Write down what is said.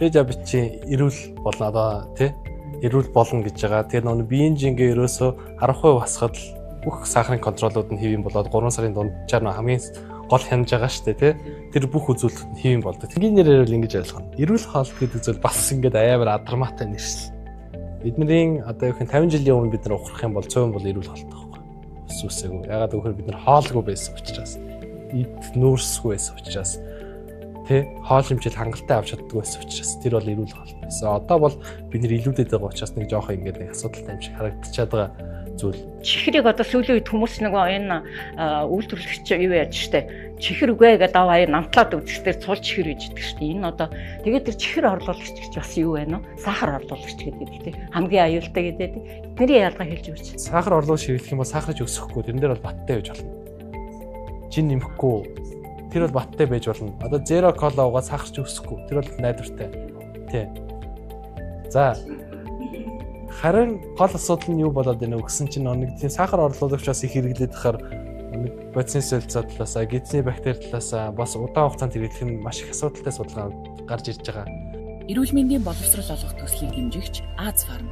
Прежабичийн эрүүл болно одоо тий эрүүл болно гэж байгаа. Тэгээ нөгөө биеийн жингээ ерөөсөө 10% хасахад л бүх сахарын контролууд нь хэвэн болоод 3 сарын дунджаар нь хамгийн гол хянаж байгаа шүү дээ тий. Тэр бүх үзүүлэлт нь хэвэн болдог. Тэнгийн нэрээр л ингэж ойлгоно. Эрүүл хоолт гэдэг зүйл бас ингэж аяамаар адармаатай нэр шил. Бидний одоо юу гэх 50 жилийн өмнө бид нар ухрах юм бол 100% бол эрүүл хоолтой байхгүй. Үсвэсээгүү. Ягаад гэвэл бид нар хоолгүй байсан учраас. Эд нүүрсгүй байсан учраас тий хоол хэмжээл хангалттай авч чаддаг байсан учраас тэр бол эрүүл хоол байсан. Одоо бол бид нэр илүүдэд байгаа учраас нэг жоох ингэ нэг асуудалтай юм шиг харагдчихад байгаа зүйл. Чихрийг одоо сүүлийн үед хүмүүс нөгөө энэ үйлдвэрлэгч юу яаж штэ чихэр үгээ гэдэг аваа намтлаад үзэхдээ цул чихэр гэж идэг штэ. Энэ одоо тэгээд тэр чихэр орлуулагч гэж бас юу вэ нөө? Сахар орлуулагч гэдэг тий. Хамгийн аюултай гэдэг. Эдний ялгаа хэлж өгч. Сахар орлуулагч шиглэх юм бол сахарж өсөхгүй тэрэн дээр бол баттай байж болно. Жин нэмэхгүй тэр бол баттай байж болно. Одоо зеро кола уугаад сахарч өсөхгүй тэр бол найдвартай. Тий. За харин гол асуудал нь юу болоод байна вэ гэсэн чинь нэг тийм сахар орлуулагчаас их хэрэглээд байхаар нэг бодис солилцоо талаасаа, гидсний бактери талаасаа бас удаан хугацаанд хэрэглэх нь маш их асуудалтай судалгаа гарч ирж байгаа. Эрүүл мэндийн боловсрол олгох төслийг дэмжигч Аз фарм